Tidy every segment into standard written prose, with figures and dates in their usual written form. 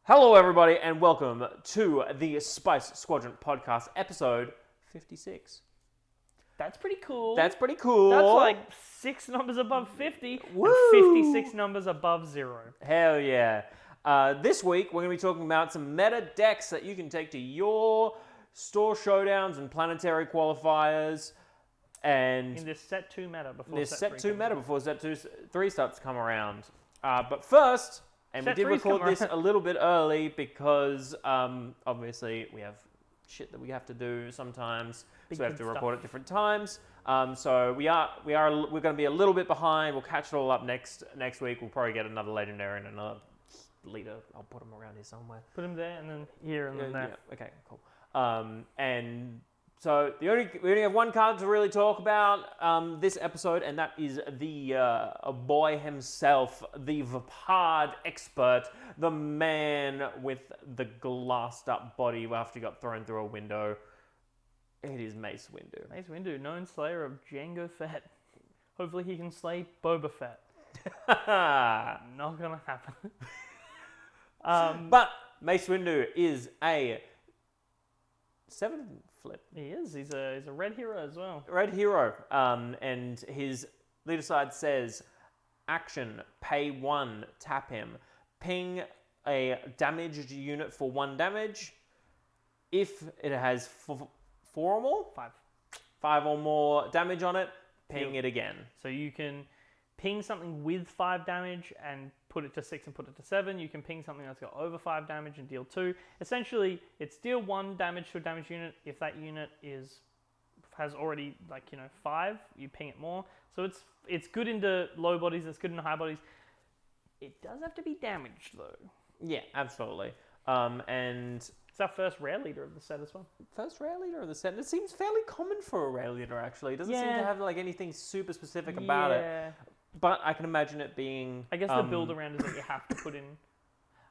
Hello, everybody, and welcome to the Spice Squadron podcast, episode 56. That's pretty cool. That's pretty cool. That's like 6 numbers above 50 Woo! and 56 numbers above 0. Hell yeah. This week, we're going to be talking about some meta decks that you can take to your store showdowns and planetary qualifiers. And In this set 2 meta before this set set 3 2 meta comes before set 3 starts to come around. But first, and we Set did 3's record come this around. a little bit early because obviously we have shit that we have to do sometimes, Big so we have kid to stuff. record at different times. So we're going to be a little bit behind. We'll catch it all up next week. We'll probably get another legendary and another leader. I'll put them around here somewhere. Put them there and then here and then there. Yeah, okay, cool. And so we only have one card to really talk about this episode, and that is the boy himself, the Vapard expert, the man with the glassed up body after he got thrown through a window. It is Mace Windu. Mace Windu, known slayer of Jango Fett. Hopefully he can slay Boba Fett. Not gonna happen. But Mace Windu is a 7 flip. He is. He's a red hero as well. Red hero. And his leader side says, action, pay 1, tap him. Ping a damaged unit for 1 damage. If it has 4 or more, 5 or more damage on it, ping it again. So you can ping something with 5 damage and put it to 6 and put it to 7. You can ping something that's got over 5 damage and deal 2. Essentially, it's deal 1 damage to a damaged unit. If that unit has already 5, you ping it more. So it's good into low bodies. It's good into high bodies. It does have to be damaged though. Yeah, absolutely. And It's our first rare leader of the set as well. first rare leader of the set. And it seems fairly common for a rare leader, actually. It doesn't seem to have anything super specific about it. But I can imagine it being. I guess the build around is that you have to put in.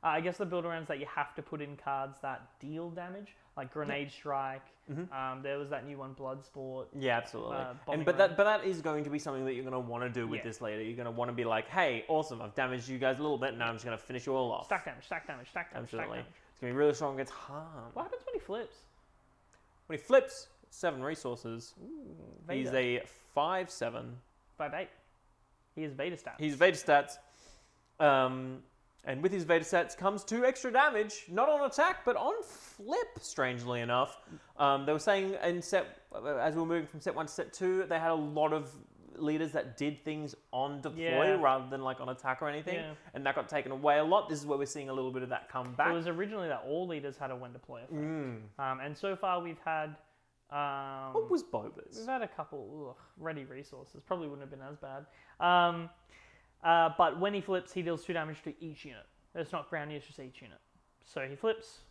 I guess the build around is that you have to put in cards that deal damage, like Grenade Strike. Mm-hmm. There was that new one, Bloodsport. Yeah, absolutely. Bombing But run. that is going to be something that you're going to want to do with this leader. You're going to want to be like, hey, awesome, I've damaged you guys a little bit. Now I'm just going to finish you all off. Stack damage, stack damage, stack damage, stack Absolutely. damage. It's going to be really strong against harm. What happens when he flips? When he flips, 7 resources. Ooh, He's Vader. a 5/7. 5/8. He is Vader stats. He's Vader stats. And with his Vader stats comes 2 extra damage, not on attack, but on flip, strangely enough. They were saying as we were moving from set 1 to set 2, they had a lot of leaders that did things on deploy rather than on attack or anything. Yeah. And that got taken away a lot. This is where we're seeing a little bit of that come back. So it was originally that all leaders had a when deploy effect. And so far we've had... what was Boba's? We've had a couple ready resources. Probably wouldn't have been as bad. But when he flips, he deals 2 damage to each unit. It's not ground, it's just each unit. So he flips,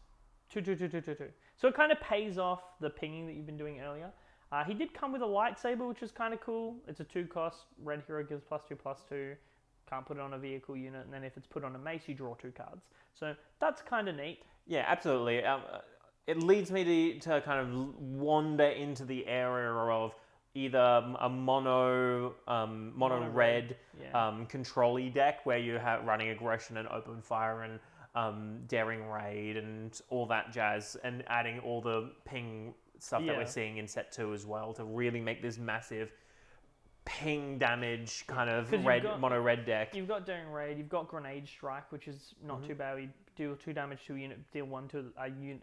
2, 2, 2, 2, 2, 2. So it kind of pays off the pinging that you've been doing earlier. He did come with a lightsaber, which is kind of cool. It's a 2 cost. Red hero gives +2/+2. Can't put it on a vehicle unit. And then if it's put on a mace, you draw 2 cards. So that's kind of neat. Yeah, absolutely. It leads me to kind of wander into the area of either a mono red control-y deck where you have running aggression and open fire and daring raid and all that jazz, and adding all the ping stuff that we're seeing in set 2 as well to really make this massive ping damage kind of mono red deck. You've got daring raid, you've got grenade strike, which is not too bad. We deal 2 damage to a unit, deal 1 to a unit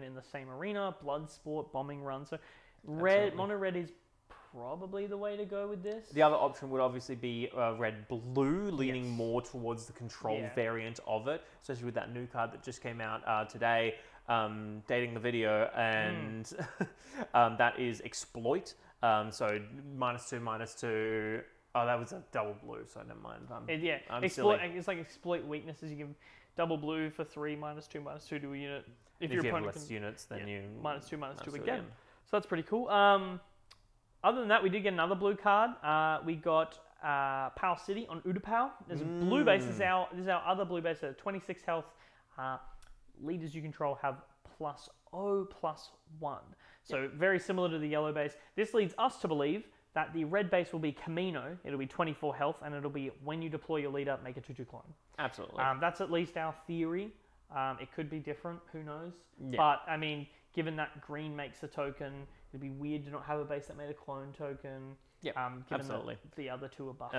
in the same arena. Bloodsport, bombing run. So mono red is probably the way to go with this. The other option would obviously be red-blue, leaning more towards the control variant of it, especially with that new card that just came out today, dating the video, and that is Exploit. So -2/-2. Oh, that was a double blue, so never mind. It's like exploit weaknesses. You give double blue for 3, -2/-2 to a unit. If you have less units, then you... -2/-2 again. So that's pretty cool. Other than that, we did get another blue card. We got Pal City on Utapau. There's a blue base. This is our other blue base at 26 health. Leaders you control have +0/+1. So very similar to the yellow base. This leads us to believe that the red base will be Camino. It'll be 24 health, and it'll be when you deploy your leader, make a 2/2 clone. Absolutely. That's at least our theory. It could be different, who knows? Yeah. But, I mean, given that green makes a token, it'd be weird to not have a base that made a clone token. Yeah, given absolutely. That the other two are buffs.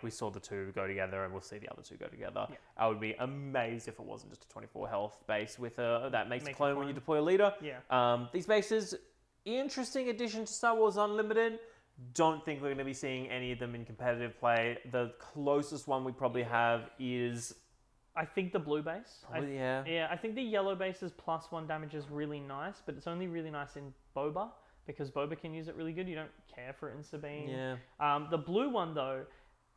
We saw the two go together, and we'll see the other two go together. Yeah. I would be amazed if it wasn't just a 24 health base with that makes a Make a clone when clone. you deploy a leader. Yeah. These bases, interesting addition to Star Wars Unlimited. Don't think we're going to be seeing any of them in competitive play. The closest one we probably have is... I think the blue base. Yeah. Yeah, I think the yellow base's +1 damage is really nice, but it's only really nice in Boba, because Boba can use it really good. You don't care for it in Sabine. Yeah. The blue one, though,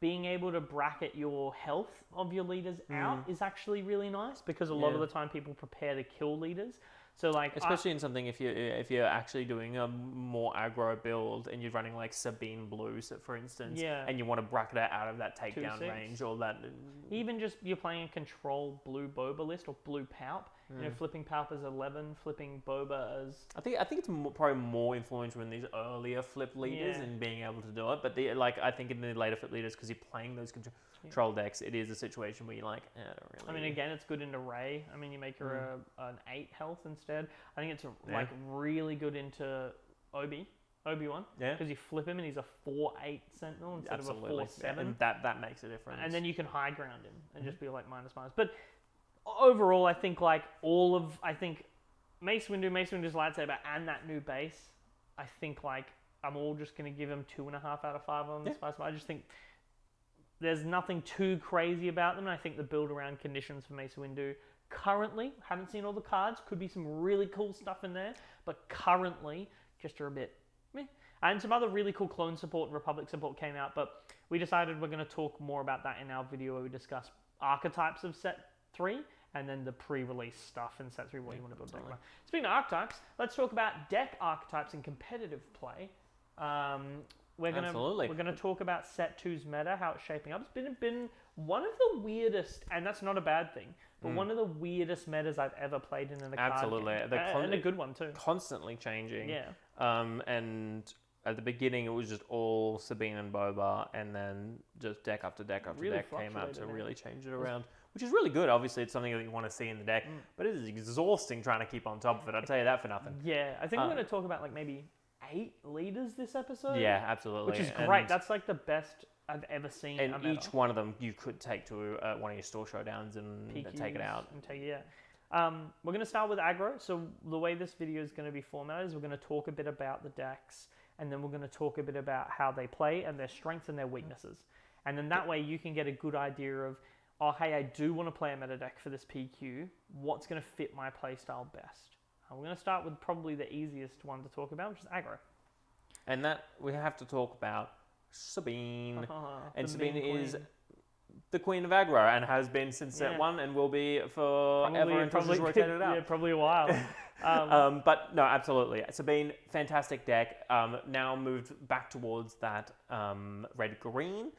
being able to bracket your health of your leaders out is actually really nice, because a lot of the time people prepare to kill leaders. So like, especially in something if you're actually doing a more aggro build and you're running like Sabine Blue, for instance, and you want to bracket it out of that takedown 2-6. range or that. Even just you're playing a control blue Boba list or blue Palp. You know, flipping Palp as 11, flipping Boba as... I think it's probably more influential in these earlier flip leaders and being able to do it. But I think in the later flip leaders, because you're playing those control decks, it is a situation where you're like, I don't really... I mean, again, it's good into Rey. I mean, you make her an 8 health instead. I think it's like really good into Obi-Wan. Yeah. Because you flip him and he's a 4/8 Sentinel instead of a 4/7. Yeah, and that makes a difference. And then you can high ground him and just be like -. But overall, I think Mace Windu's lightsaber and that new base, I think like I'm all just going to give him 2.5 out of 5 on this. I just think there's nothing too crazy about them. And I think the build around conditions for Mace Windu currently, haven't seen all the cards, could be some really cool stuff in there, but currently just are a bit meh. And some other really cool clone support, Republic support came out, but we decided we're going to talk more about that in our video where we discuss archetypes of set 3 and then the pre-release stuff in set 3, what you want to build deck by. Speaking of archetypes, let's talk about deck archetypes in competitive play. We're gonna talk about set 2's meta, how it's shaping up. It's been one of the weirdest, and that's not a bad thing, but one of the weirdest metas I've ever played in a card game. And a good one too. Constantly changing. Yeah. And at the beginning, it was just all Sabine and Boba, and then just deck after deck after deck came out to really change it around, which is really good. Obviously, it's something that you want to see in the deck, but it is exhausting trying to keep on top of it. I'll tell you that for nothing. Yeah, I think we're going to talk about like maybe 8 leaders this episode. Yeah, absolutely. Which is great. That's like the best I've ever seen. And each one of them you could take to one of your store showdowns and take it out. We're going to start with aggro. So the way this video is going to be formatted is we're going to talk a bit about the decks, and then we're going to talk a bit about how they play and their strengths and their weaknesses. And then that way you can get a good idea of, oh, hey, I do want to play a meta deck for this PQ. What's going to fit my playstyle best? We're going to start with probably the easiest one to talk about, which is aggro. And that we have to talk about Sabine. And Sabine is the queen of aggro and has been since set 1 and will be forever until she's rotated out. Yeah, probably a while. But no, absolutely. Sabine, fantastic deck. Now moved back towards that red-green.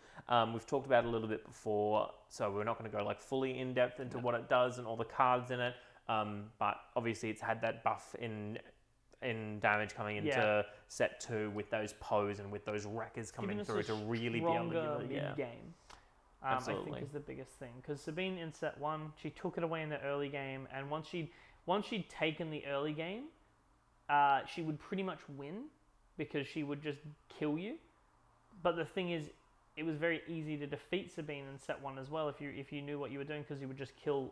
We've talked about it a little bit before, so we're not going to go like fully in depth into what it does and all the cards in it. But obviously, it's had that buff in damage coming into set 2 with those Poes and with those Wreckers coming through to really be able to give it mid-game. I think is the biggest thing, because Sabine in set 1, she took it away in the early game, and once she'd taken the early game, she would pretty much win because she would just kill you. But the thing is, it was very easy to defeat Sabine in set 1 as well if you knew what you were doing, because you would just kill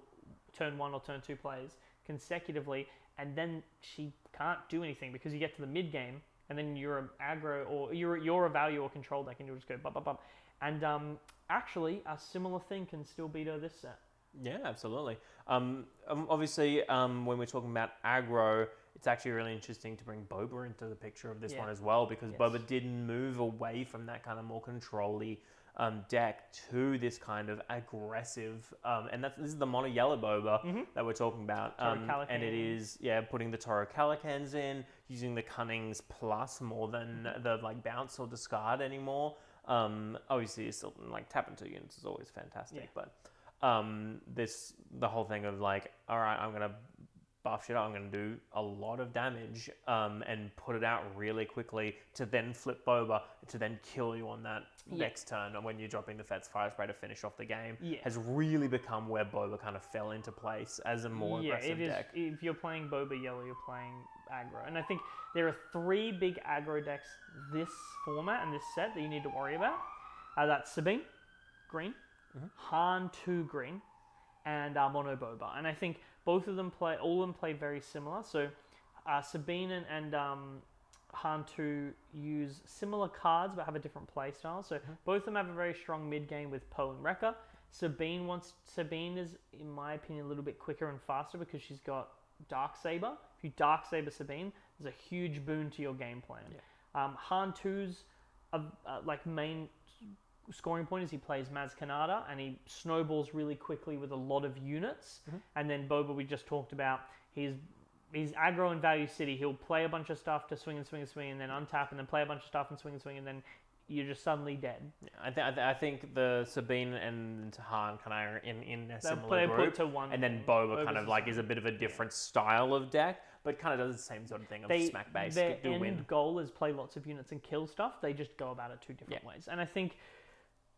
turn 1 or turn 2 players consecutively, and then she can't do anything because you get to the mid game and then you're an aggro or you're a value or control deck and you'll just go bum bum bum. And actually, a similar thing can still beat her this set. Yeah, absolutely. Obviously, when we're talking about aggro, it's actually really interesting to bring Boba into the picture of this one as well, because Boba did move away from that kind of more control-y deck to this kind of aggressive, and this is the mono yellow Boba that we're talking about, and it is putting the Toro Calicans in, using the Cunnings plus more than the like bounce or discard anymore. Obviously, it's still like tapping 2 units is always fantastic, but the whole thing of like, all right, I'm gonna buff shit up. I'm going to do a lot of damage and put it out really quickly to then flip Boba to then kill you on that next turn when you're dropping the Fet's Fire Spray to finish off the game. Has really become where Boba kind of fell into place as a more aggressive deck. If you're playing Boba Yellow, you're playing aggro. And I think there are 3 big aggro decks this format and this set that you need to worry about. That's Sabine, green, Han 2 green, and Mono Boba. And I think all of them play very similar. So Sabine and Han 2 use similar cards but have a different play style. So both of them have a very strong mid game with Poe and Wrecker. Sabine is, in my opinion, a little bit quicker and faster because she's got Darksaber. If you Darksaber Sabine, there's a huge boon to your game plan. Han 2's main scoring point is he plays Maz Kanata and he snowballs really quickly with a lot of units. And then Boba, we just talked about, he's aggro in Value City. He'll play a bunch of stuff to swing and swing and swing and then untap and then play a bunch of stuff and swing and then you're just suddenly dead. I think the Sabine and Han kind of in a similar group, group, to one, and then Boba kind of like is a bit of a different style of deck, but kind of does the same sort of thing of smack base. Their end goal is play lots of units and kill stuff. They just go about it 2 different ways, and I think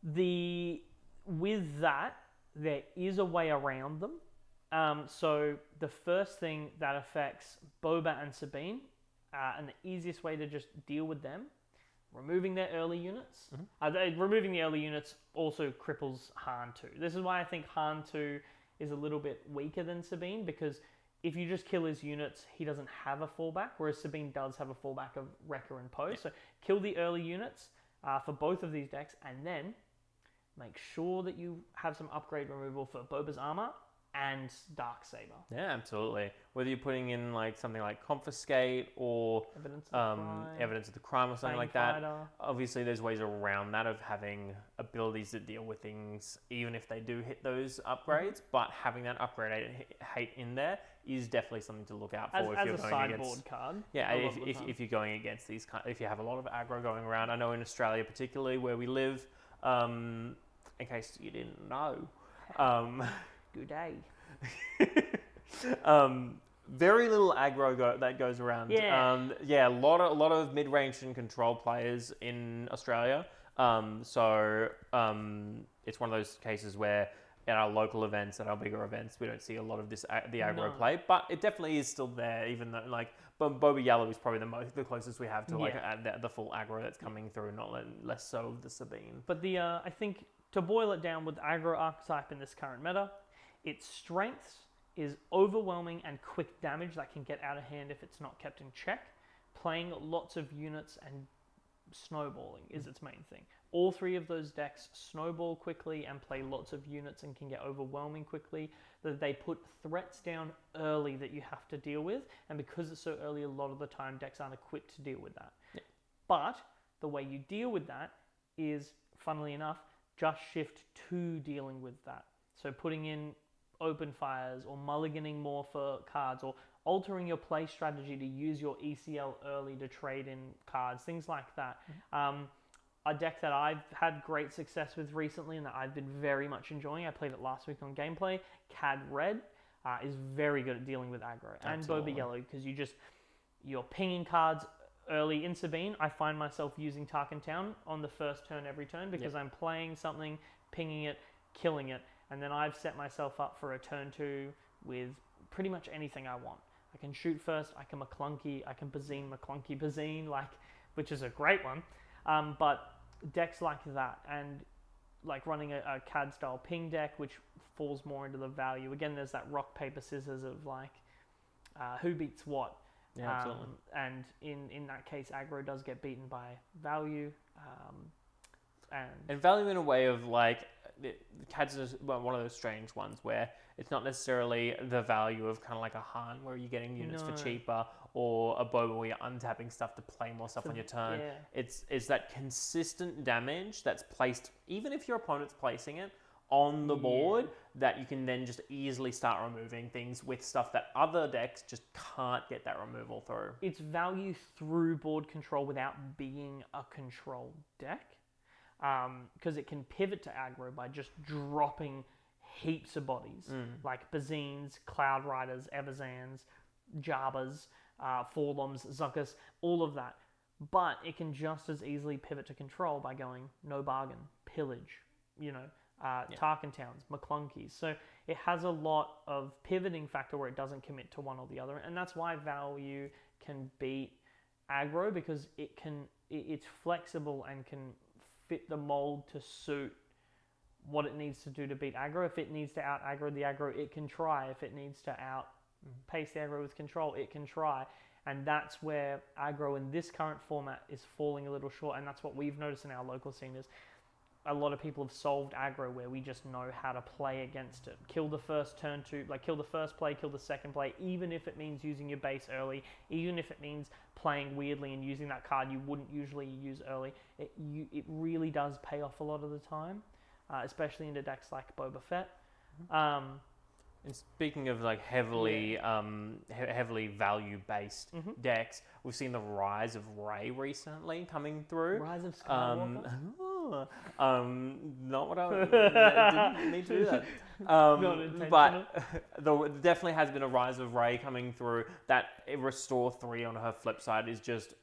with that there is a way around them. So the first thing that affects Boba and Sabine, and the easiest way to just deal with them, removing their early units. Removing the early units also cripples Han 2. This is why I think Han 2 is a little bit weaker than Sabine, because if you just kill his units, he doesn't have a fallback, whereas Sabine does have a fallback of Wrecker and Poe. So kill the early units for both of these decks, and then make sure that you have some upgrade removal for Boba's armor and Darksaber. Yeah, absolutely. Whether you're putting in like something like Confiscate or Evidence of the Crime or something like that. Obviously, there's ways around that of having abilities that deal with things, even if they do hit those upgrades. But having that upgrade hate in there is definitely something to look out for if you're going against card. Yeah, if you're going against these, if you have a lot of aggro going around. I know in Australia, particularly where we live, in case you didn't know. Good day. Very little aggro that goes around. A lot of mid-range and control players in Australia. So it's one of those cases where at our local events, at our bigger events, we don't see a lot of the aggro play, but it definitely is still there. Even though like Boba Yellow is probably the closest we have to the full aggro that's coming through, less so of the Sabine. But I think to boil it down with aggro archetype in this current meta, its strengths is overwhelming and quick damage that can get out of hand if it's not kept in check. Playing lots of units and snowballing is its main thing. All 3 of those decks snowball quickly and play lots of units and can get overwhelming quickly. That they put threats down early that you have to deal with, and because it's so early, a lot of the time decks aren't equipped to deal with that. But the way you deal with that is, funnily enough, just shift to dealing with that. So putting in open fires or mulliganing more for cards or altering your play strategy to use your ECL early to trade in cards, things like that. A deck that I've had great success with recently and that I've been very much enjoying, I played it last week on gameplay, Cad Red, is very good at dealing with aggro. Absolutely. And Boba Yellow, because you're pinging cards early in Sabine. I find myself using Tarkin Town on the first turn every turn because I'm playing something, pinging it, killing it, and then I've set myself up for a turn 2 with pretty much anything I want. I can shoot first, I can McClunky, I can Bazine, which is a great one. But decks like that, and like running a CAD style ping deck, which falls more into the value. Again, there's that rock, paper, scissors of like, who beats what. Yeah, absolutely. And in that case, aggro does get beaten by value. And value in a way of like, CAD's is one of those strange ones where it's not necessarily the value of kind of like a Han where you're getting units for cheaper, or a Boba where you're untapping stuff to play more stuff on your turn. Yeah. It's that consistent damage that's placed, even if your opponent's placing it on the board, that you can then just easily start removing things with stuff that other decks just can't get that removal through. It's value through board control without being a control deck. Because it can pivot to aggro by just dropping heaps of bodies, like Bazines, Cloud Riders, Everzans, Jabas, Forloms, Zuckus, all of that. But it can just as easily pivot to control by going no bargain, pillage, Tarkin Towns, McClunkies. So it has a lot of pivoting factor where it doesn't commit to one or the other, and that's why value can beat aggro, because it's flexible and can fit the mold to suit what it needs to do to beat aggro. If it needs to out aggro the aggro, it can try. If it needs to out pace the aggro with control, it can try. And that's where aggro in this current format is falling a little short, and that's what we've noticed in our local scene is a lot of people have solved aggro where we just know how to play against it. Kill the first turn to, kill the first play, kill the second play, even if it means using your base early, even if it means playing weirdly and using that card you wouldn't usually use early. It really does pay off a lot of the time, especially into decks like Boba Fett. And speaking of heavily value-based decks, we've seen the rise of Rey recently coming through. Rise of Skywalker? Not what I didn't need to do that. But there definitely has been a rise of Rey coming through. That Restore 3 on her flip side is just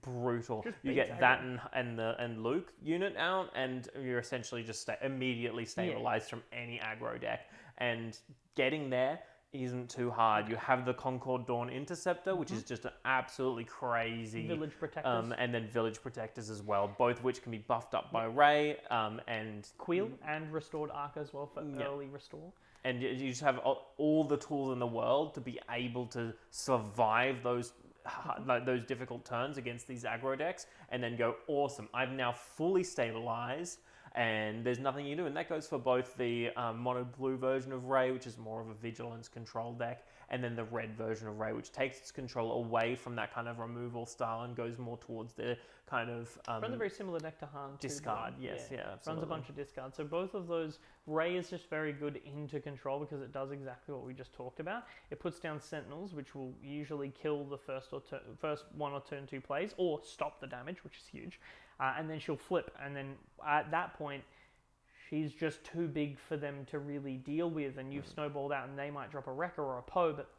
brutal. You get that and Luke unit out, and you're essentially just immediately stabilized from any aggro deck. And getting there isn't too hard. You have the Concord Dawn Interceptor, which is just an absolutely crazy... Village Protectors. And then Village Protectors as well, both which can be buffed up by Rey, and... Queel and Restored Arc as well for early restore. And you just have all the tools in the world to be able to survive those difficult turns against these aggro decks, and then go, awesome, I've now fully stabilized, and there's nothing you do. And that goes for both the mono blue version of Rey, which is more of a vigilance control deck, and then the red version of Rey, which takes its control away from that kind of removal style and goes more towards the kind of... runs a very similar deck to Han. Discard, yes, yeah, absolutely. Runs a bunch of discard. So both of those, Rey is just very good into control because it does exactly what we just talked about. It puts down Sentinels, which will usually kill the first one or turn two plays, or stop the damage, which is huge. And then she'll flip, and then at that point, she's just too big for them to really deal with, and you've snowballed out, and they might drop a Wrecker or a Poe, but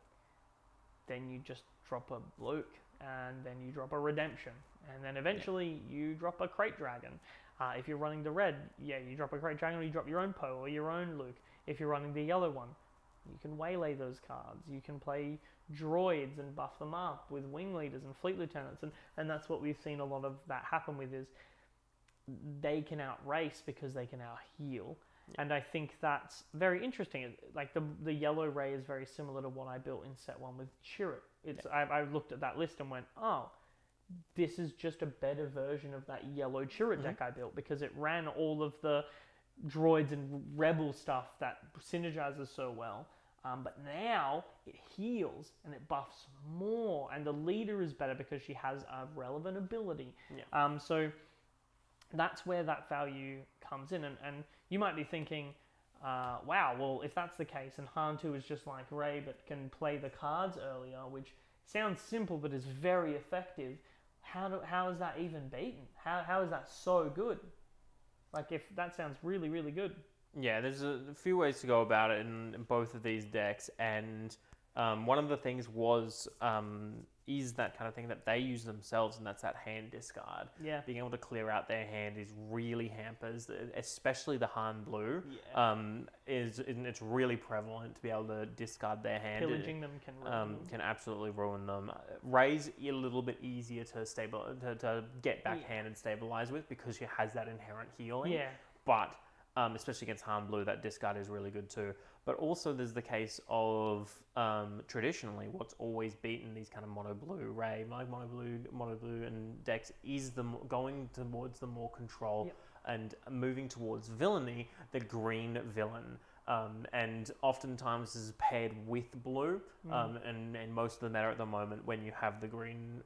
then you just drop a Luke, and then you drop a Redemption, and then eventually you drop a Crate Dragon. If you're running the red, you drop a Crate Dragon, or you drop your own Poe or your own Luke. If you're running the yellow one, you can waylay those cards. You can play droids and buff them up with wing leaders and fleet lieutenants, and that's what we've seen a lot of that happen with, is they can outrace because they can out-heal. And I think that's very interesting. Like the yellow Rey is very similar to what I built in set 1 with Chirrut. I looked at that list and went, oh, this is just a better version of that yellow Chirrut deck I built, because it ran all of the droids and rebel stuff that synergizes so well. But now it heals and it buffs more, and the leader is better because she has a relevant ability. So that's where that value comes in. And you might be thinking, wow, well, if that's the case, and Han 2 is just like Rey but can play the cards earlier, which sounds simple but is very effective, how is that even beaten? How is that so good? Like, if that sounds really, really good. Yeah, there's a few ways to go about it in both of these decks, and one of the things is that kind of thing that they use themselves, and that's that hand discard. Yeah. Being able to clear out their hand is really hampers, especially the Han Blue. It's really prevalent to be able to discard their hand. Pillaging them can ruin them. Can absolutely ruin them. Rey's a little bit easier to get backhand and stabilize with, because she has that inherent healing. Yeah. But especially against Han Blue, that discard is really good too. But also there's the case of traditionally what's always beaten these kind of mono blue Rey, like mono blue and decks, is going towards the more control and moving towards villainy, the green villain. And oftentimes this is paired with blue, and most of the meta at the moment, when you have the green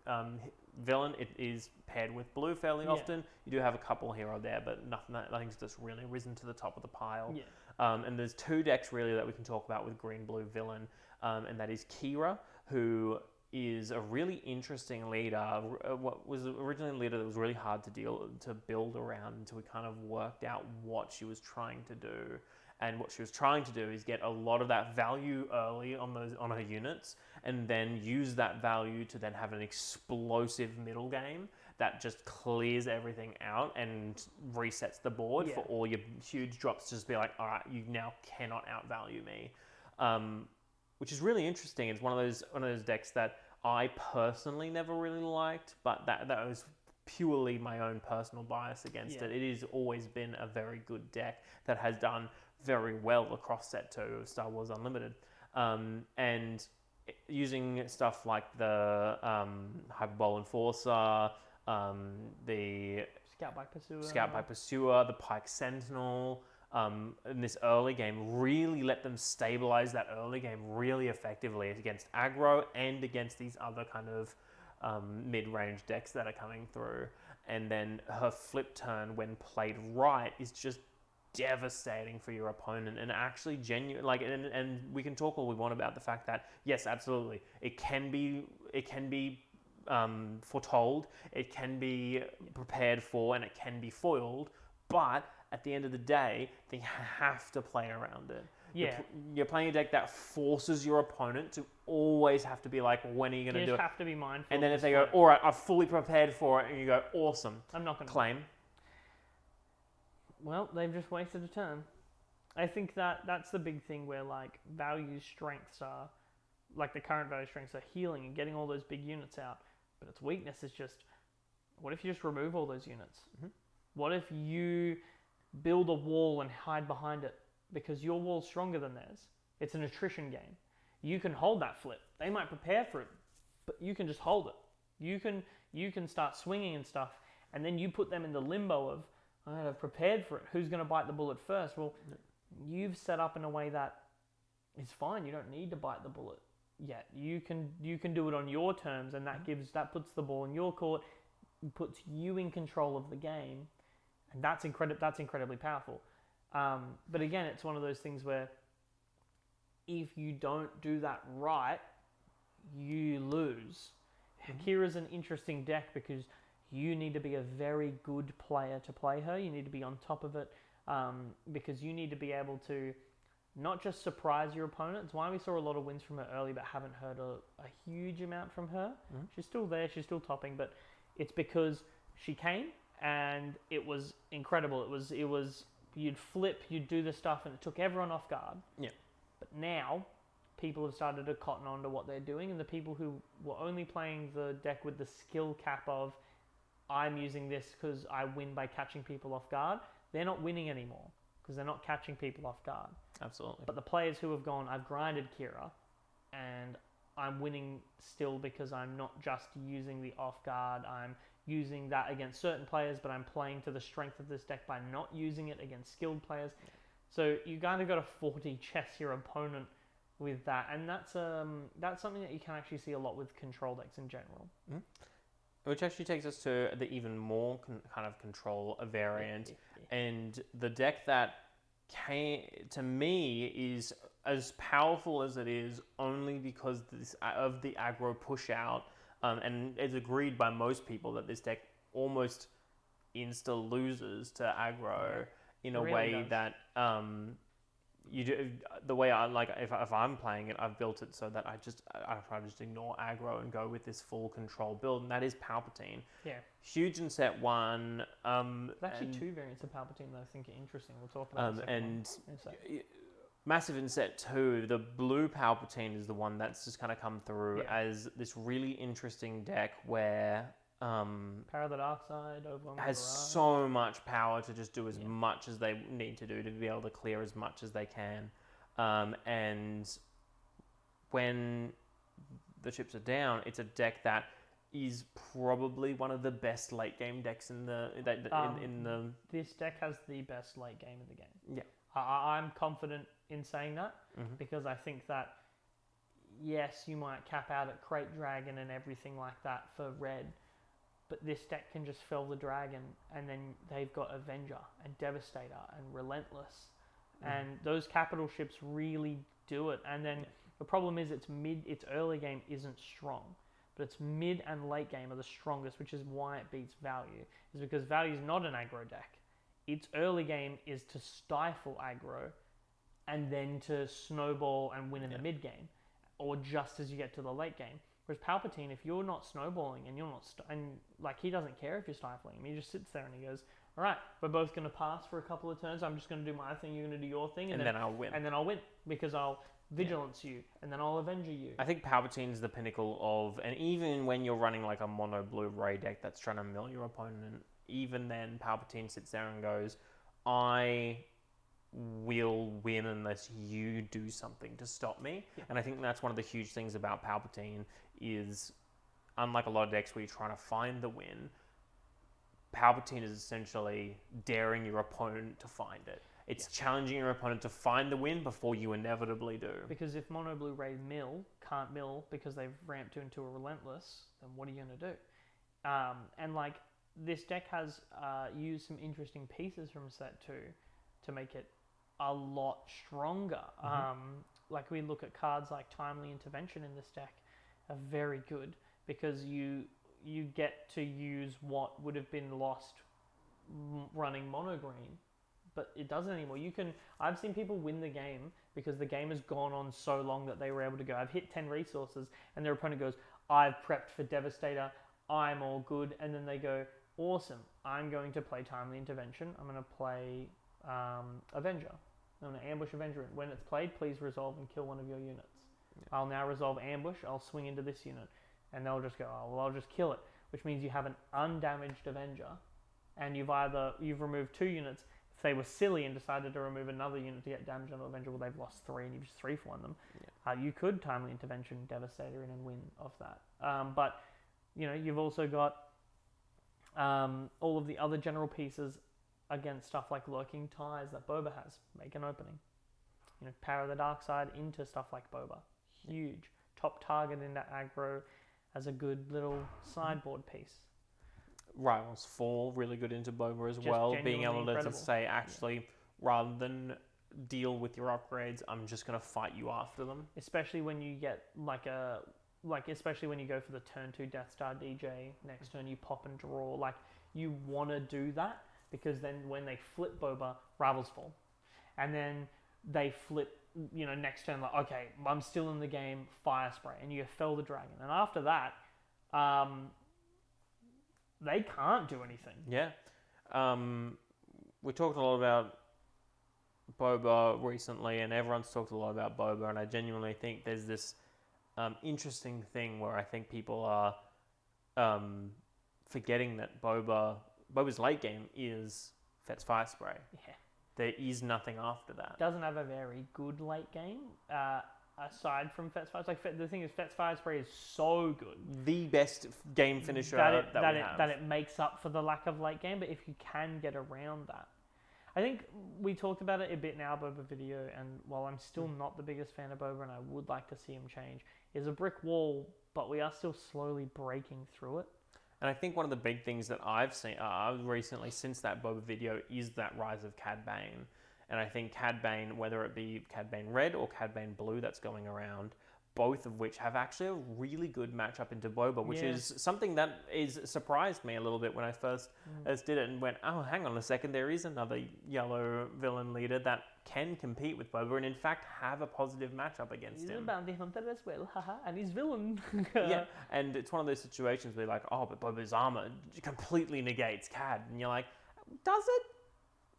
villain, it is paired with blue fairly often. You do have a couple here or there, but nothing's just really risen to the top of the pile. And there's two decks really that we can talk about with green-blue villain, and that is Kira, who is a really interesting leader. What was originally a leader that was really hard to build around until we kind of worked out what she was trying to do. And what she was trying to do is get a lot of that value early on her units, and then use that value to then have an explosive middle game that just clears everything out and resets the board for all your huge drops to just be like, all right, you now cannot outvalue me. Which is really interesting. It's one of those decks that I personally never really liked, but that was purely my own personal bias against it. It has always been a very good deck that has done very well across set 2 of Star Wars Unlimited. And using stuff like the Hyperbole Enforcer, the Scout by Pursuer, the Pike Sentinel, in this early game, really let them stabilize that early game really effectively against aggro and against these other kind of mid-range decks that are coming through. And then her flip turn, when played right, is just devastating for your opponent, and actually genuine. Like, and we can talk all we want about the fact that yes, absolutely, it can be foretold, it can be prepared for, and it can be foiled, but at the end of the day, they have to play around it. Yeah. You're playing a deck that forces your opponent to always have to be like, when are you going to do it? You just have to be mindful. And then if they go, all right, I've fully prepared for it, and you go, awesome, I'm not going to claim. Well, they've just wasted a turn. I think that's the big thing where, like, value strengths are, like, the current value strengths are healing and getting all those big units out. But its weakness is just, what if you just remove all those units? Mm-hmm. What if you build a wall and hide behind it because your wall's stronger than theirs? It's an attrition game. You can hold that flip. They might prepare for it, but you can just hold it. You can start swinging and stuff, and then you put them in the limbo of, all right, I've prepared for it. Who's going to bite the bullet first? Well, you've set up in a way that is fine. You don't need to bite the bullet yet. You can do it on your terms, and that puts the ball in your court, puts you in control of the game. And that's incredibly powerful. But again, it's one of those things where if you don't do that right, you lose. Kira's an interesting deck because you need to be a very good player to play her. You need to be on top of it because you need to be able to not just surprise your opponent. It's why we saw a lot of wins from her early but haven't heard a huge amount from her. Mm-hmm. She's still there, she's still topping, but it's because she came and it was incredible. It was you'd flip, you'd do the stuff, and it took everyone off guard. Yeah. But now people have started to cotton on to what they're doing, and the people who were only playing the deck with the skill cap of, I'm using this because I win by catching people off guard, they're not winning anymore because they're not catching people off guard. Absolutely. But the players who have gone, I've grinded Kira, and I'm winning still because I'm not just using the off guard, I'm using that against certain players, but I'm playing to the strength of this deck by not using it against skilled players. Yeah. So you kind of got to 40 chess your opponent with that, and that's something that you can actually see a lot with control decks in general. Mm-hmm. Which actually takes us to the even more kind of control variant, and the deck that to me is as powerful as it is only because of the aggro push out. And it's agreed by most people that this deck almost insta loses to aggro in a way that you do. The way I like, if I'm playing it, I've built it so that I try to just ignore aggro and go with this full control build, and that is Palpatine. Yeah, huge in set 1. There's actually 2 variants of Palpatine that I think are interesting. We'll talk about the second one. Massive in set 2, the blue Palpatine is the one that's just kind of come through as this really interesting deck where Power of the Dark Side has so much power to just do as much as they need to do to be able to clear as much as they can. And when the chips are down, it's a deck that is probably one of the best late game decks in the. This deck has the best late game in the game. Yeah. I'm confident in saying that because I think that, yes, you might cap out at Crate Dragon and everything like that for red, but this deck can just fell the dragon, and then they've got Avenger and Devastator and Relentless, and those capital ships really do it. And then the problem is its early game isn't strong, but its mid and late game are the strongest, which is why it beats value, is because value is not an aggro deck. Its early game is to stifle aggro and then to snowball and win in the mid game, or just as you get to the late game. Whereas Palpatine, if you're not snowballing and you're not he doesn't care if you're stifling him, he just sits there and he goes, all right, we're both going to pass for a couple of turns. I'm just going to do my thing. You're going to do your thing, and then I'll win. And then I'll win because I'll vigilance you, and then I'll avenger you. I think Palpatine's the pinnacle of, and even when you're running like a mono blue Ray deck that's trying to mill your opponent, even then Palpatine sits there and goes, I will win unless you do something to stop me. Yeah. And I think that's one of the huge things about Palpatine is, unlike a lot of decks where you're trying to find the win, Palpatine is essentially daring your opponent to find it. It's challenging your opponent to find the win before you inevitably do. Because if Mono Blue Ray can't mill because they've ramped into a Relentless, then what are you going to do? And like, this deck has used some interesting pieces from set 2 to make it a lot stronger. Like, we look at cards like Timely Intervention in this deck are very good because you get to use what would have been lost running mono green, but it doesn't anymore. I've seen people win the game because the game has gone on so long that they were able to go, I've hit 10 resources, and their opponent goes, I've prepped for Devastator, I'm all good, and then they go, awesome, I'm going to play Timely Intervention, I'm going to play Avenger. I'm going to ambush Avenger. When it's played, please resolve and kill one of your units. Yeah. I'll now resolve ambush, I'll swing into this unit. And they'll just go, oh, well, I'll just kill it. Which means you have an undamaged Avenger, and you've removed 2 units. If they were silly and decided to remove another unit to get damage on the Avenger, well, they've lost 3 and you've just 3-for-1 them. Yeah. You could Timely Intervention, Devastator in and win off that. But, you've also got all of the other general pieces against stuff like Lurking Ties that Boba has. Make an opening. Power of the Dark Side into stuff like Boba. Huge. Top target into aggro as a good little sideboard piece. Rivals Fall, really good into Boba as well. Being able to say, actually, rather than deal with your upgrades, I'm just going to fight you after them. Especially when you get especially when you go for the turn 2 Death Star DJ, next turn you pop and draw. Like, you want to do that because then when they flip Boba, Rivals Fall. And then they flip, next turn, like, okay, I'm still in the game, Fire Spray, and you fell the dragon. And after that, they can't do anything. Yeah. We talked a lot about Boba recently, and everyone's talked a lot about Boba, and I genuinely think there's this interesting thing where I think people are forgetting that Boba's late game is Fet's Fire Spray. Yeah. There is nothing after that. Doesn't have a very good late game, aside from Fet's Fire. The thing is, Fet's Fire Spray is so good. The best game finisher that it makes up for the lack of late game, but if you can get around that. I think we talked about it a bit in our Boba video, and while I'm still not the biggest fan of Boba, and I would like to see him change, is a brick wall, but we are still slowly breaking through it. And I think one of the big things that I've seen recently since that Boba video is that rise of Cad Bane. And I think Cad Bane, whether it be Cad Bane Red or Cad Bane Blue that's going around, both of which have actually a really good matchup into Boba, which is something that surprised me a little bit when I first did it and went, oh, hang on a second, there is another yellow villain leader that can compete with Boba and in fact have a positive matchup against him. He's a bounty hunter as well, haha, and he's villain. Yeah, and it's one of those situations where you're like, oh, but Boba's armor completely negates Cad, and you're like, does it?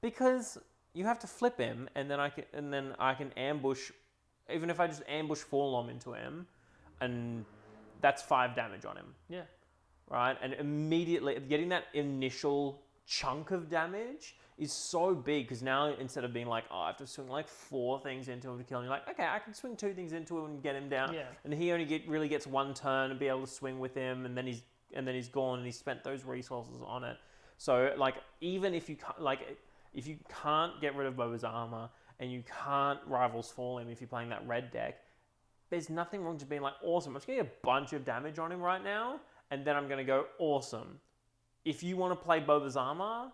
Because you have to flip him, and then I can ambush. Even if I just ambush Forlom into him, and that's 5 damage on him. Yeah. Right? And immediately, getting that initial chunk of damage is so big, because now instead of being like, oh, I have to swing like 4 things into him to kill him, you're like, okay, I can swing 2 things into him and get him down. Yeah. And he only really gets 1 turn and be able to swing with him, and then he's gone, and he's spent those resources on it. So, like, even if you can't get rid of Boba's armor, and you can't Rivals Fall him if you're playing that red deck, there's nothing wrong to being like, awesome, I'm just going to get a bunch of damage on him right now, and then I'm going to go, awesome. If you want to play Boba's armor,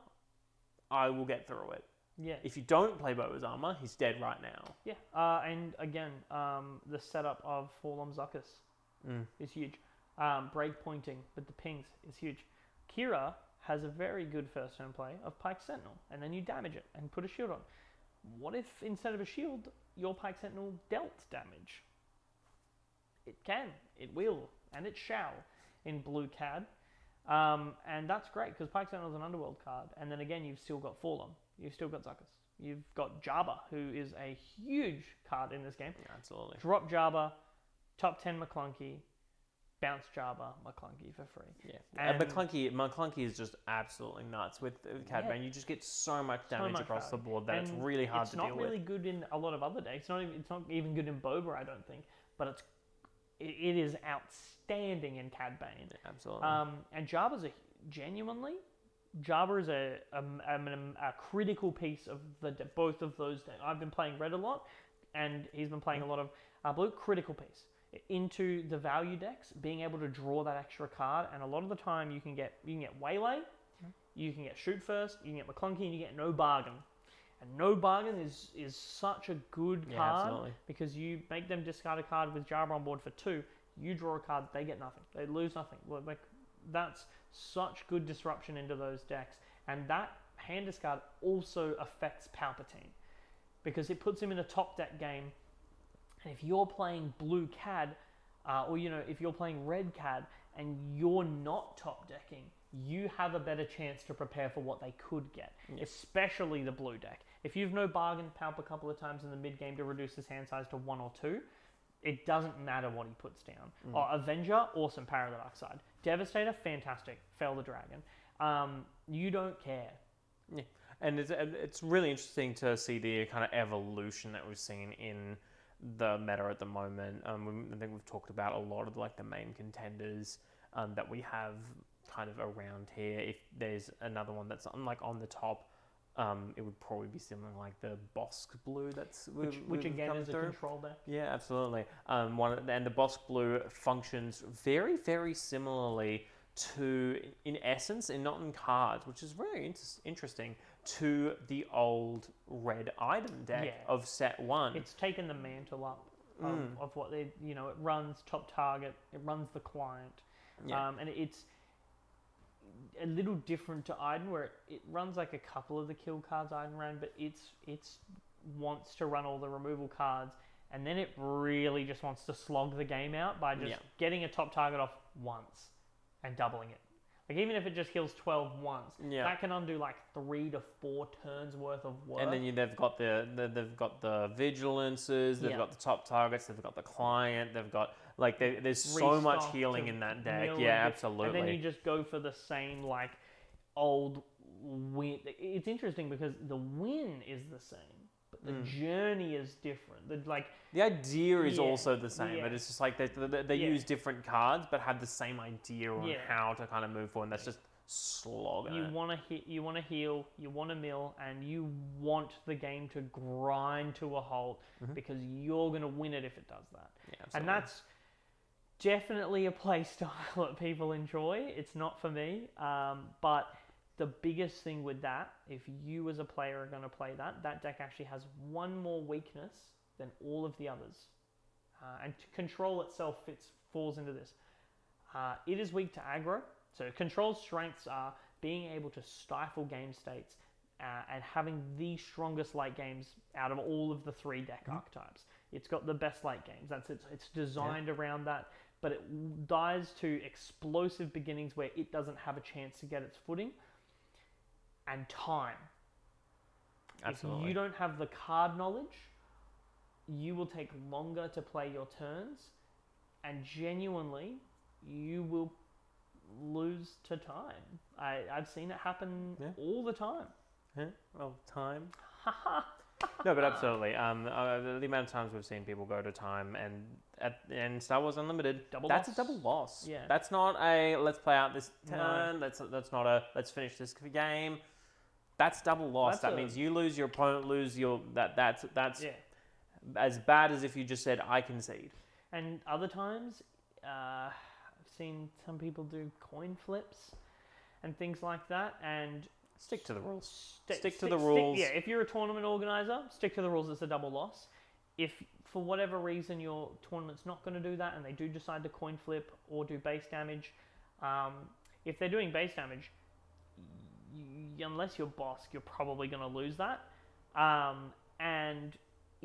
I will get through it. Yeah. If you don't play Boba's armor, he's dead right now. Yeah. And again, the setup of Forlom Zuckuss is huge. Break pointing with the pings is huge. Kira has a very good first turn play of Pike Sentinel, and then you damage it and put a shield on. What if instead of a shield, your Pike Sentinel dealt damage. It can, it will, and it shall in blue Cad. And that's great, because Pike Sentinel is an Underworld card. And then again, you've still got Forlom. You've still got Zuckuss. You've got Jabba, who is a huge card in this game. Yeah, absolutely. Drop Jabba, top 10 McClunky, bounce Jabba, McClunky for free. Yeah, and McClunky is just absolutely nuts with Cad Bane. You just get so much damage across the board that it's really hard to deal with. It's not really good in a lot of other decks. It's not even good in Boba, I don't think. But it is outstanding in Cad Bane. Yeah, absolutely. And Jabba is a critical piece of both of those decks. I've been playing red a lot, and he's been playing a lot of blue. Critical piece into the value decks, being able to draw that extra card, and a lot of the time you can get Waylay, you can get Shoot First, you can get McClunky, and you get No Bargain. And No Bargain is such a good card, because you make them discard a card with Jabba on board for 2, you draw a card, they get nothing, they lose nothing. Like, that's such good disruption into those decks. And that hand discard also affects Palpatine, because it puts him in a top deck game. And if you're playing blue Cad, or if you're playing red Cad and you're not top decking, you have a better chance to prepare for what they could get, especially the blue deck. If you've No Bargain Palp a couple of times in the mid game to reduce his hand size to 1 or 2, it doesn't matter what he puts down. Avenger, awesome, Power of the Dark Side. Devastator, fantastic, Fell the Dragon. You don't care. Yeah. And it's really interesting to see the kind of evolution that we've seen in the meta at the moment. I think we've talked about a lot of the main contenders that we have kind of around here. If there's another one that's on the top, it would probably be something like the Bosk Blue which again is a control deck. Yeah, absolutely. And the Bosk Blue functions very, very similarly to, in essence, and not in cards, which is very interesting, to the old red item deck of set 1. It's taken the mantle up of what they, it runs top target, it runs the client, and it's a little different to Iden, where it runs like a couple of the kill cards Iden ran, but it's wants to run all the removal cards, and then it really just wants to slog the game out by just getting a top target off once and doubling it. Like, even if it just kills 12 once, that can undo like 3 to 4 turns worth of work. And then they've got the vigilances, they've got the top targets, they've got the client, they've got there's so much healing in that deck. Yeah, absolutely. And then you just go for the same old win. It's interesting because the win is the same, but the journey is different. The idea is also the same, but it's just they use different cards, but have the same idea on how to kind of move forward. And that's just slogging. You want to hit, you want to heal, you want to mill, and you want the game to grind to a halt, because you're going to win it if it does that. Yeah, and that's definitely a play style that people enjoy. It's not for me, but the biggest thing with that, if you as a player are going to play that deck actually has one more weakness than all of the others. And control itself falls into this. It is weak to aggro. So control's strengths are being able to stifle game states and having the strongest late games out of all of the 3 deck archetypes. It's got the best late games. It's designed around that, but it dies to explosive beginnings where it doesn't have a chance to get its footing. And time. Absolutely. If you don't have the card knowledge, you will take longer to play your turns, and genuinely, you will lose to time. I've seen it happen all the time. Yeah. Well, time. No, but absolutely. The amount of times we've seen people go to time, and Star Wars Unlimited, that's a double loss. Yeah. That's not a let's play out this turn. No. That's not a let's finish this game. That's double loss. That means you lose, your opponent lose your that's as bad as if you just said I concede. And other times, I've seen some people do coin flips and things like that, and stick to the rules. Stick to the rules. If you're a tournament organizer, stick to the rules. It's a double loss. If for whatever reason your tournament's not going to do that, and they do decide to coin flip or do base damage, if they're doing base damage, unless you're Bosk, you're probably going to lose that. And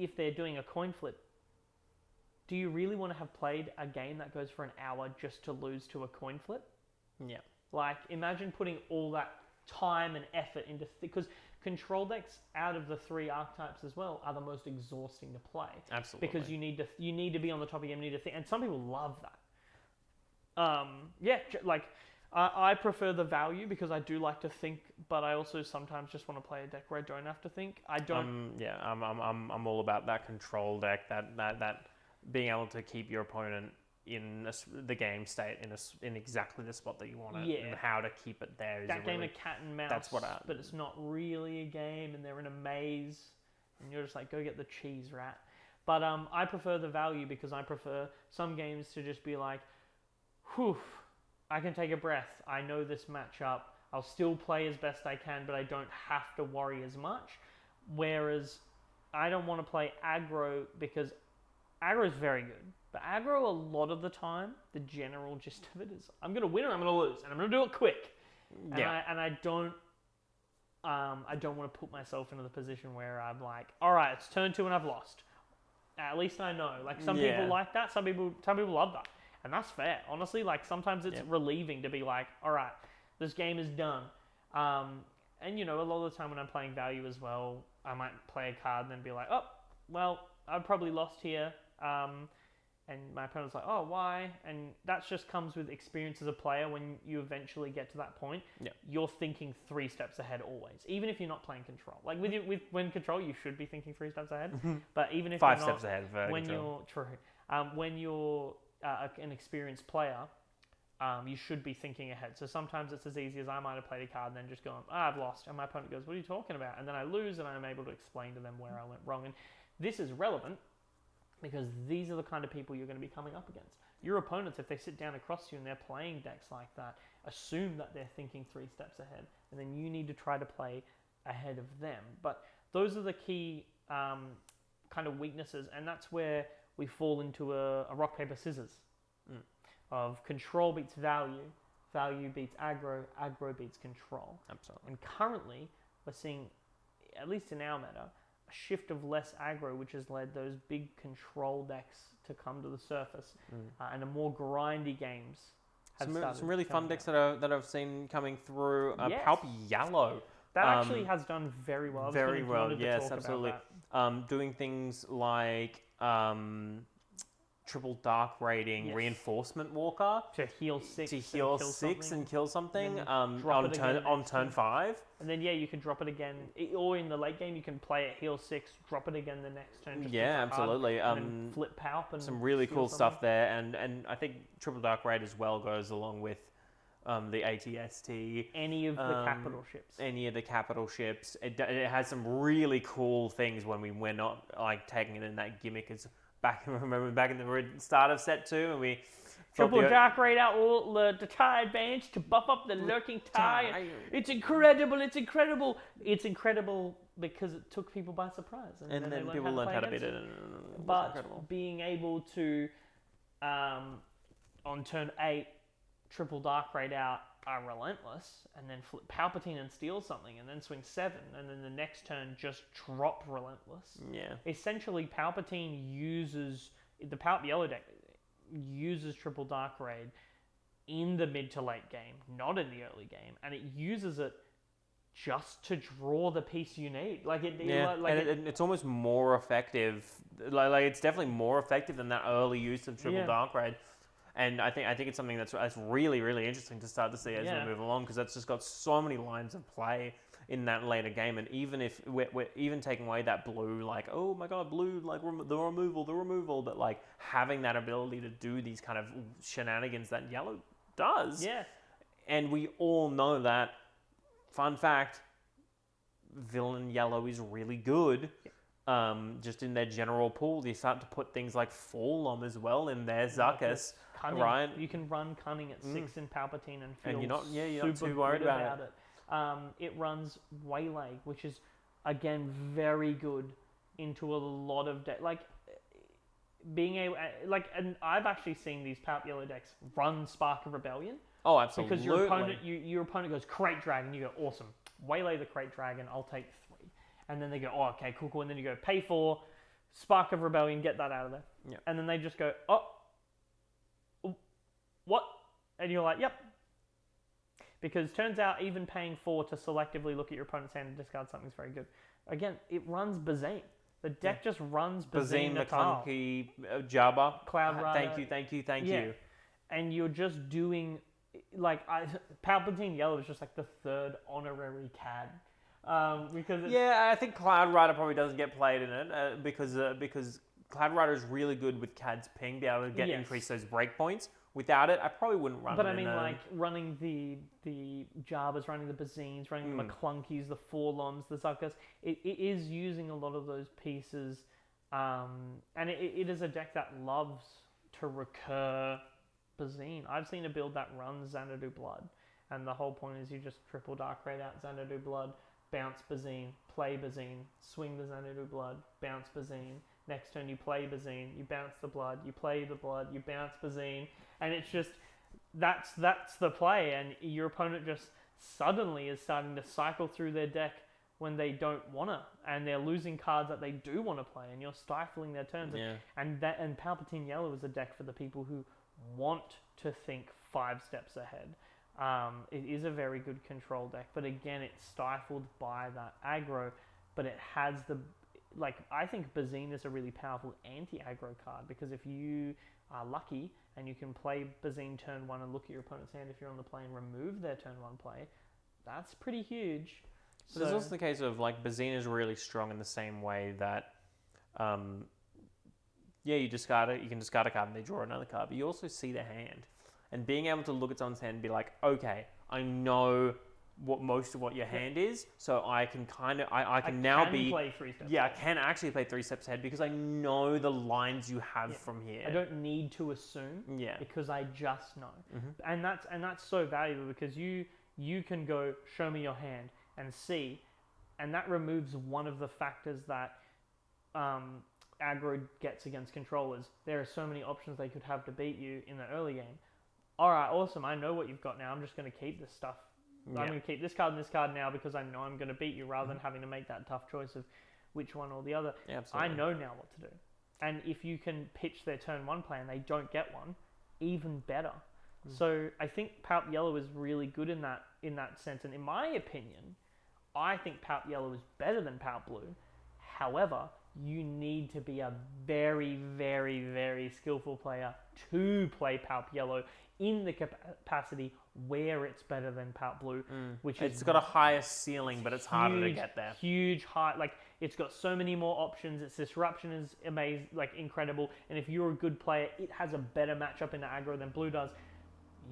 if they're doing a coin flip, do you really want to have played a game that goes for an hour just to lose to a coin flip? Yeah. Like, imagine putting all that time and effort into... Because control decks, out of the 3 archetypes as well, are the most exhausting to play. Absolutely. Because you need to be on the top of your game, you need to think. And some people love that. Yeah, like... I prefer the value because I do like to think, but I also sometimes just want to play a deck where I don't have to think. I don't. I'm all about that control deck. That being able to keep your opponent in the game state in exactly the spot that you want it, and how to keep it there. Is that game of cat and mouse. That's what but it's not really a game, and they're in a maze, and you're just like, go get the cheese rat. But I prefer the value because I prefer some games to just be like, whew. I can take a breath. I know this matchup. I'll still play as best I can, but I don't have to worry as much. Whereas I don't want to play aggro because aggro is very good. But aggro, a lot of the time, the general gist of it is, I'm going to win or I'm going to lose, and I'm going to do it quick. And I don't want to put myself into the position where I'm like, all right, it's turn 2 and I've lost. At least I know. Like some people like that. Some people love that. And that's fair. Honestly, like sometimes it's relieving to be like, all right, this game is done. And you know, a lot of the time when I'm playing value as well, I might play a card and then be like, oh, well, I've probably lost here. And my opponent's like, oh, why? And that just comes with experience as a player. When you eventually get to that point, you're thinking 3 steps ahead always, even if you're not playing control. Like when control, you should be thinking 3 steps ahead. But even if 5 you're not, steps ahead for when control. when you're an experienced player, you should be thinking ahead. So sometimes it's as easy as I might have played a card and then just gone, I've lost. And my opponent goes, what are you talking about? And then I lose and I'm able to explain to them where I went wrong. And this is relevant because these are the kind of people you're going to be coming up against. Your opponents, if they sit down across you and they're playing decks like that, assume that they're thinking 3 steps ahead. And then you need to try to play ahead of them. But those are the key kind of weaknesses. And that's where we fall into a rock, paper, scissors of control beats value, value beats aggro, aggro beats control. Absolutely. And currently, we're seeing, at least in our meta, a shift of less aggro, which has led those big control decks to come to the surface, and the more grindy games have started. Some really fun decks that I've seen coming through. Palp Yellow. That actually has done very well. Very well, yes, absolutely. Doing things like triple dark rating, reinforcement walker to heal 6, and kill something on turn 5. And then you can drop it again, or in the late game you can play it heal 6, drop it again the next turn. Absolutely. And flip Palp and some really cool stuff there, and I think triple dark raid as well goes along with the ATST. Any of the capital ships. Any of the capital ships. It has some really cool things when we're not like taking it in that gimmick. Remember back in the start of set 2, and we triple dark raid out all the tide bands to buff up the lurking tie. It's incredible. It's incredible. It's incredible because it took people by surprise, and then people learned how to beat it. But being able to on turn 8 triple dark raid out are relentless, and then flip Palpatine and steal something, and then swing 7, and then the next turn just drop relentless. Yeah. Essentially, Palpatine uses the Palp Yellow deck uses triple dark raid in the mid to late game, not in the early game, and it uses it just to draw the piece you need. It's almost more effective. Like it's definitely more effective than that early use of triple dark raid. And I think it's something that's really, really interesting to start to see as we move along, because that's just got so many lines of play in that later game. And even if we're even taking away that blue, like, oh my god, blue, like the removal, but like having that ability to do these kind of shenanigans that yellow does. Yeah. And we all know that, fun fact, villain yellow is really good. Just in their general pool, they start to put things like Forlom as well in their Zuckuss. Right? You can run Cunning at 6 in Palpatine and feel you're not super too worried about it. It runs Waylay, which is again very good into a lot of being able and I've actually seen these Palp Yellow decks run Spark of Rebellion. Oh, absolutely. Because your opponent goes Crate Dragon, you go awesome. Waylay the Crate Dragon, I'll take 3. And then they go, oh, okay, cool. And then you go pay 4, Spark of Rebellion, get that out of there. Yeah. And then they just go, oh, what? And you're like, yep. Because turns out even paying 4 to selectively look at your opponent's hand and discard something is very good. Again, it runs Bazine. The deck just runs Bazine, McClunky, Jabba. Cloud Rider. Thank you. And you're just doing, like, Palpatine Yellow is just like the third honorary Cad. Because I think Cloud Rider probably doesn't get played in it because Cloud Rider is really good with Cad's ping, be able to increase those breakpoints. Without it, I probably wouldn't run it. But I mean, like, running the Jabas, running the Bazines, running the McClunkies, the Forloms, the Zuckas, it is using a lot of those pieces, and it is a deck that loves to recur Bazine. I've seen a build that runs Xanadu Blood, and the whole point is you just triple Dark Raid out Xanadu Blood, bounce Bazine, play Bazine, swing the Xanadu Blood, bounce Bazine. Next turn you play Bazine, you bounce the blood, you play the blood, you bounce Bazine, and it's just, that's the play, and your opponent just suddenly is starting to cycle through their deck when they don't wanna, and they're losing cards that they do want to play, and you're stifling their turns. Yeah. And Palpatine Yellow is a deck for the people who want to think 5 steps ahead. It is a very good control deck, but again, it's stifled by that aggro, but it has the, like, I think Bazine is a really powerful anti-aggro card, because if you are lucky and you can play Bazine turn 1 and look at your opponent's hand if you're on the play and remove their turn 1 play, that's pretty huge. But there's also the case of, like, Bazine is really strong in the same way that, you discard it, you can discard a card and they draw another card, but you also see the hand. And being able to look at someone's hand and be like, okay, I know what most of what your hand is, so I can I can play 3 steps ahead. I can actually play 3 steps ahead because I know the lines you have from here. I don't need to assume because I just know. And that's so valuable, because you can go, show me your hand and see, and that removes one of the factors that aggro gets against controllers. There are so many options they could have to beat you in the early game. Alright, awesome, I know what you've got now, I'm just going to keep this stuff. I'm going to keep this card and this card now because I know I'm going to beat you, rather than having to make that tough choice of which one or the other. Yeah, absolutely. I know now what to do. And if you can pitch their turn 1 play and they don't get one, even better. So I think Palp Yellow is really good in that sense. And in my opinion, I think Palp Yellow is better than Palp Blue. However, you need to be a very, very, very skillful player to play Palp Yellow in the capacity where it's better than Palp Blue, which it's got a higher ceiling, but it's harder to get there. Huge high, like, it's got so many more options. Its disruption is amazing, like, incredible. And if you're a good player, it has a better matchup in the aggro than Blue does.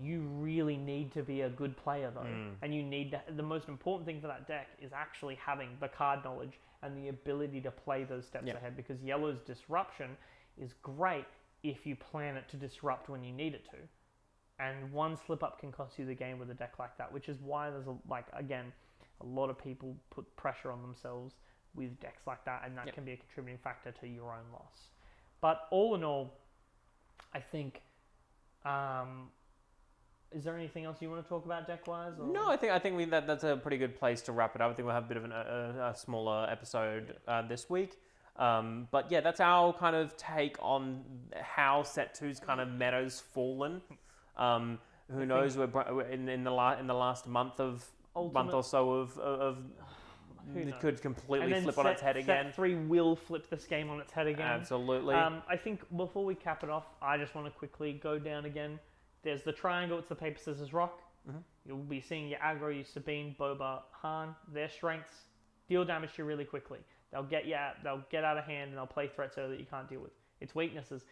You really need to be a good player though, and you need to, the most important thing for that deck is actually having the card knowledge and the ability to play those steps ahead, because Yellow's disruption is great if you plan it to disrupt when you need it to. And one slip up can cost you the game with a deck like that, which is why there's a lot of people put pressure on themselves with decks like that, and that can be a contributing factor to your own loss. But all in all, I think, is there anything else you want to talk about deck-wise? Or? No, I think that's a pretty good place to wrap it up. I think we'll have a bit of a smaller episode this week. But yeah, that's our kind of take on how Set 2's kind of meta's fallen. Who knows? We're in the last month or so of it could completely flip on its head again. Set 3 will flip this game on its head again. Absolutely. I think before we cap it off, I just want to quickly go down again. There's the triangle. It's the paper, scissors, rock. You'll be seeing your aggro, your Sabine, Boba, Han. Their strengths deal damage to you really quickly. They'll get out of hand and they'll play threats early that you can't deal with. Its weaknesses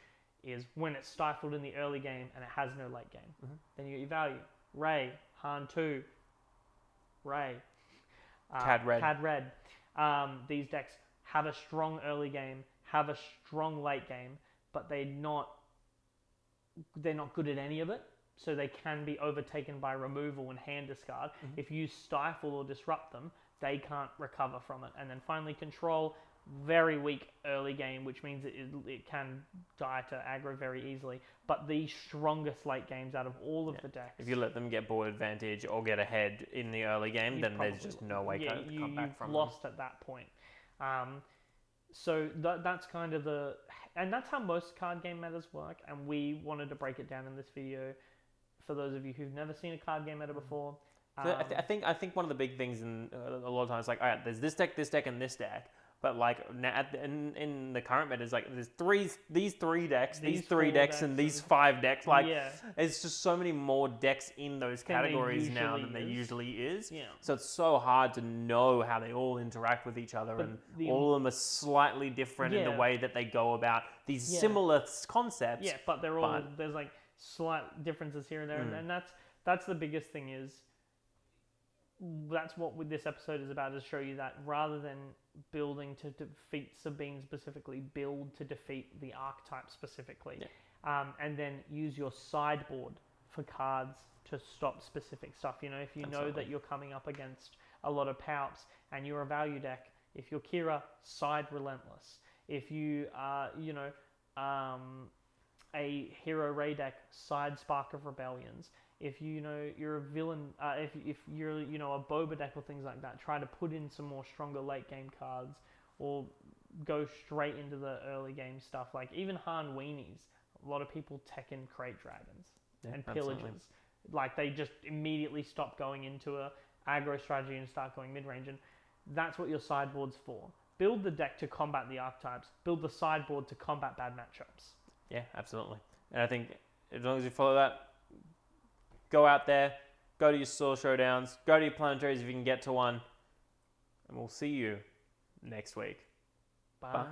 is when it's stifled in the early game and it has no late game. Then you get your value. Rey, Han 2, Rey. Cad Red. These decks have a strong early game, have a strong late game, but they're not good at any of it. So they can be overtaken by removal and hand discard. If you stifle or disrupt them, they can't recover from it. And then finally, control, very weak early game, which means it can die to aggro very easily. But the strongest late games out of all of the decks. If you let them get board advantage or get ahead in the early game, then there's just no way to come back from them. You've lost at that point. So that's kind of and that's how most card game metas work. And we wanted to break it down in this video for those of you who've never seen a card game meta before. So I think one of the big things in a lot of times, like, all right, there's this deck, and this deck. But like now in the current meta, it's like there's these three decks, these three decks, and these 5 decks. Like, it's just so many more decks in those categories now than there usually is. Yeah. So it's so hard to know how they all interact with each other, and all of them are slightly different in the way that they go about these similar concepts. Yeah, but they're all there's like slight differences here and there, and that's the biggest thing is. That's what this episode is about, is show you that rather than building to defeat Sabine specifically, build to defeat the archetype specifically. Yeah. And then use your sideboard for cards to stop specific stuff. You know, if you know that you're coming up against a lot of Palps and you're a value deck, if you're Kira, side Relentless. If you are, a Hero Ray deck, side Spark of Rebellions. If you're a villain, if you're a Boba deck or things like that, try to put in some more stronger late game cards, or go straight into the early game stuff. Like even Han Weenies, a lot of people tech in Crate Dragons and Pillagers. Absolutely. Like they just immediately stop going into a aggro strategy and start going mid range, and that's what your sideboard's for. Build the deck to combat the archetypes. Build the sideboard to combat bad matchups. Yeah, absolutely. And I think as long as you follow that. Go out there, go to your store showdowns, go to your planetaries if you can get to one, and we'll see you next week. Bye. Bye.